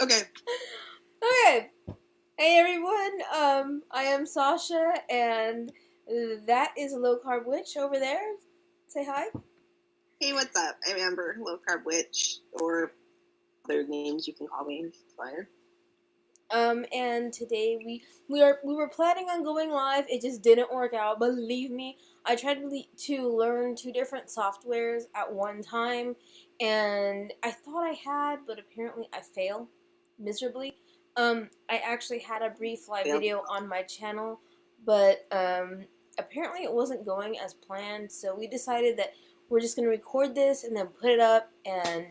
Okay. Okay. Hey everyone, I am Sasha, and that is Low Carb Witch over there. Say hi. Hey, what's up? I'm Amber, Low Carb Witch, or other names you can call me. It's fine. And today we were planning on going live. It just didn't work out. Believe me, I tried to learn 2 different softwares at one time, and I thought I had, but apparently I failed miserably. I actually had a brief live video on my channel, but apparently it wasn't going as planned. So we decided that we're just gonna record this and then put it up, and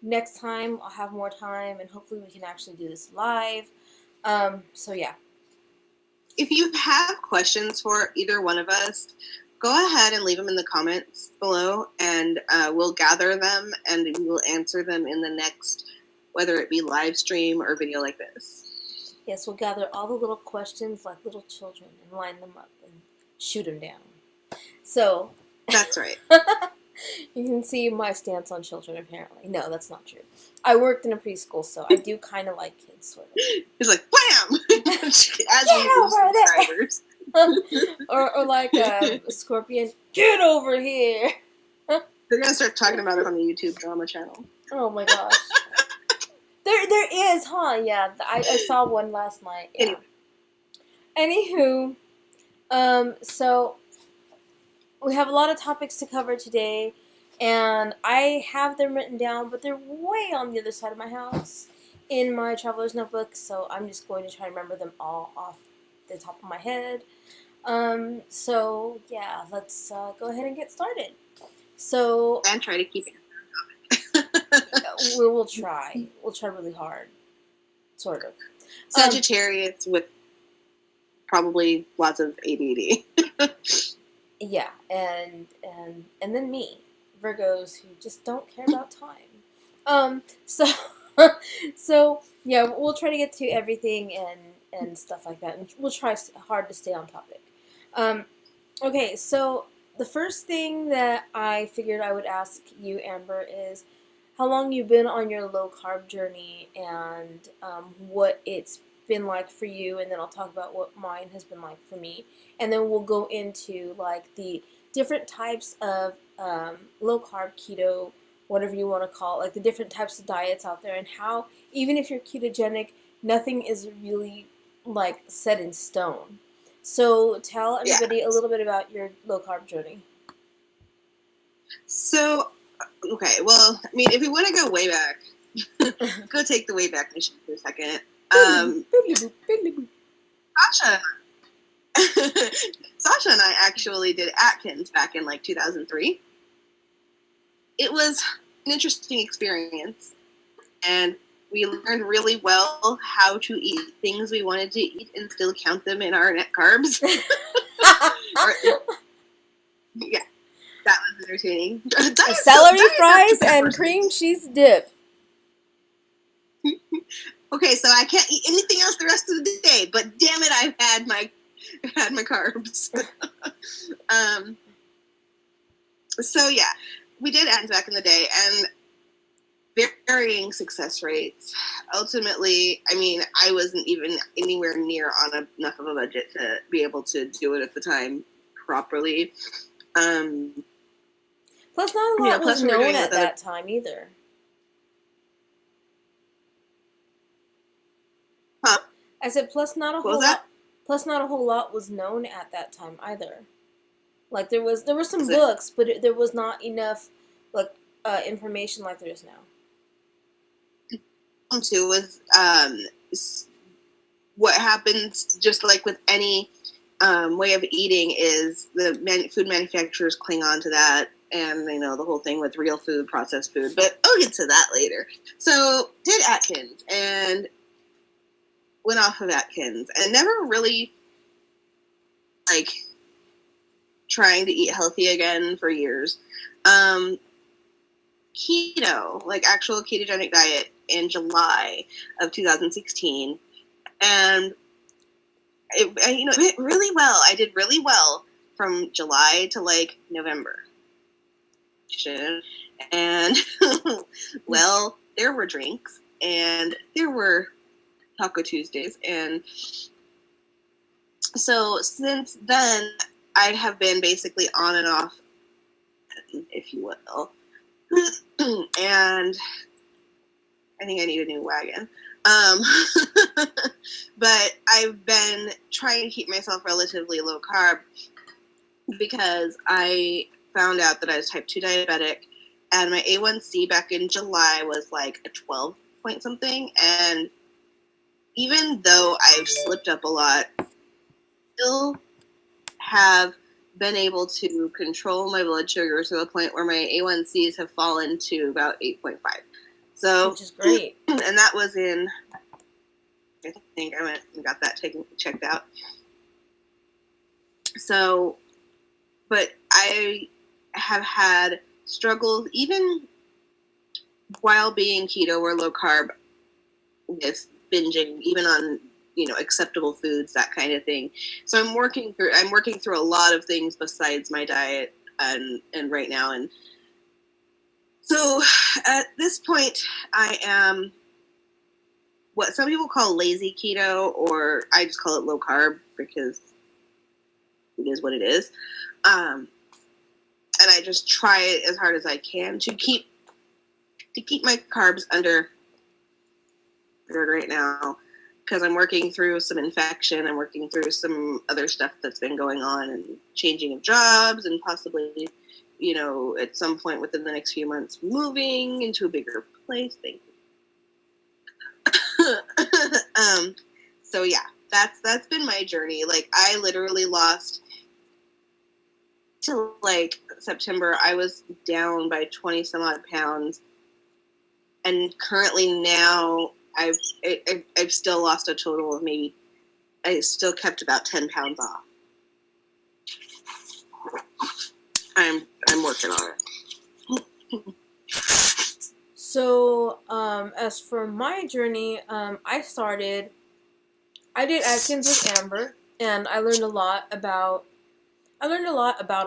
next time I'll have more time, and hopefully we can actually do this live. So yeah. If you have questions for either one of us, go ahead and leave them in the comments below, and we'll gather them and we will answer them in the next, whether it be live stream or video like this. Yes, we'll gather all the little questions like little children and line them up and shoot them down. So. That's right. You can see my stance on children, apparently. No, that's not true. I worked in a preschool, so I do kind of like kids, sort of. It's like, wham! As Get over there! or like a scorpion, get over here! They're going to start talking about it on the YouTube drama channel. Oh my gosh. There is, huh? Yeah, I saw one last night. Yeah. Anywho, so we have a lot of topics to cover today, and I have them written down, but they're way on the other side of my house in my traveler's notebook, so I'm just going to try and remember them all off the top of my head. So yeah, let's go ahead and get started. So and try to keep it. We'll try. We'll try really hard, sort of. Sagittarius with probably lots of ADD. Yeah, and then me, Virgos who just don't care about time. So yeah, we'll try to get to everything and stuff like that, and we'll try hard to stay on topic. Okay, so the first thing that I figured I would ask you, Amber, is how long you've been on your low carb journey, and what it's been like for you, and then I'll talk about what mine has been like for me, and then we'll go into like the different types of low carb, keto, whatever you want to call it, like the different types of diets out there, and how even if you're ketogenic, nothing is really like set in stone. So tell everybody a little bit about your low carb journey. So, okay, well, I mean, if we want to go way back, go take the way back mission for a second. Sasha and I actually did Atkins back in like 2003. It was an interesting experience, and we learned really well how to eat things we wanted to eat and still count them in our net carbs. Yeah, that was entertaining. Celery fries and cream cheese dip. Okay, so I can't eat anything else the rest of the day, but damn it, I've had my carbs. So yeah, we did Atkins back in the day, and varying success rates. Ultimately, I mean, I wasn't even anywhere near on enough of a budget to be able to do it at the time properly. Plus, not a lot was known at that time either. Huh? I said, plus not a whole lot was known at that time either. Like there were some books, but there was not enough like information like there is now. Too was what happens, just like with any way of eating, is the food manufacturers cling on to that, and they know the whole thing with real food, processed food. But I'll get to that later. So did Atkins and went off of Atkins and never really like trying to eat healthy again for years. Keto, like actual ketogenic diet, in July of 2016, and it went really well. I did really well from July to like November, and well, there were drinks and there were Taco Tuesdays. And so since then, I have been basically on and off, if you will. And I think I need a new wagon. But I've been trying to keep myself relatively low carb because I found out that I was type 2 diabetic, and my A1C back in July was like a 12 point something. And even though I've slipped up a lot, still have been able to control my blood sugar to the point where my A1Cs have fallen to about 8.5. So, which is great. And that was in, I think I went and got that checked out. So, but I have had struggles even while being keto or low carb with binging, even on, acceptable foods, that kind of thing. So I'm working through a lot of things besides my diet and right now. And so at this point, I am what some people call lazy keto, or I just call it low carb because it is what it is. And I just try it as hard as I can to keep my carbs under right now, because I'm working through some infection. I'm working through some other stuff that's been going on, and changing of jobs, and possibly, at some point within the next few months, moving into a bigger place. Thank you. So yeah, that's been my journey. Like, I literally lost, till like September, I was down by 20 some odd pounds, and currently now I've still lost a total of I still kept about 10 pounds off. I'm working on it. So, as for my journey, I did Atkins with Amber, and I learned a lot about a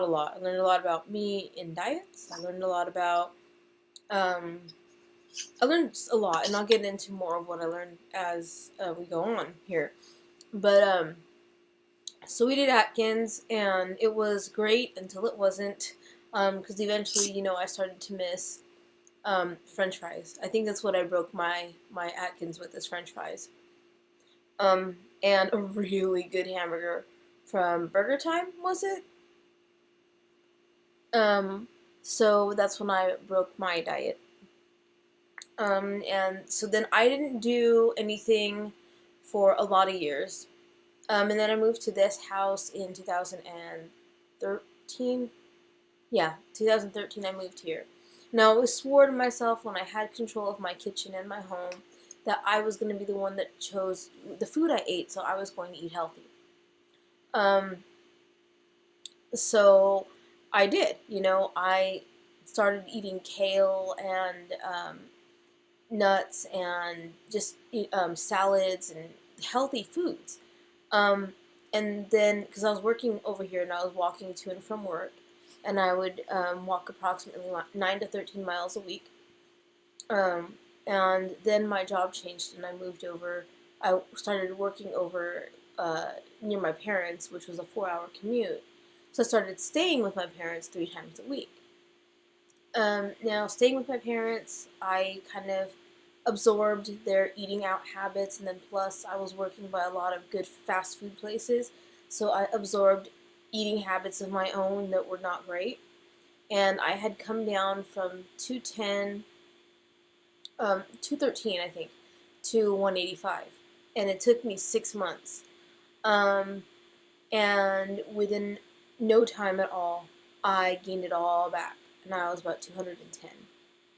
lot. I learned a lot about me in diets. I learned a lot about, I learned a lot, and I'll get into more of what I learned as we go on here. But, so we did Atkins, and it was great until it wasn't, because eventually, I started to miss French fries. I think that's what I broke my Atkins with, is French fries. And a really good hamburger from Burger Time, was it? So that's when I broke my diet. And so then I didn't do anything for a lot of years. And then I moved to this house in 2013. Yeah, 2013 I moved here. Now, I swore to myself when I had control of my kitchen and my home that I was going to be the one that chose the food I ate, so I was going to eat healthy. So I did. I started eating kale and nuts and just salads and healthy foods. And then, because I was working over here and I was walking to and from work, and I would walk approximately 9 to 13 miles a week. And then my job changed, and I moved over. I started working over near my parents, which was a 4-hour commute. So I started staying with my parents 3 times a week. Now, staying with my parents, I kind of absorbed their eating out habits, and then plus I was working by a lot of good fast food places, so I absorbed eating habits of my own that were not great. And I had come down from 213 I think, to 185, and it took me 6 months. And within no time at all, I gained it all back, and I was about 210.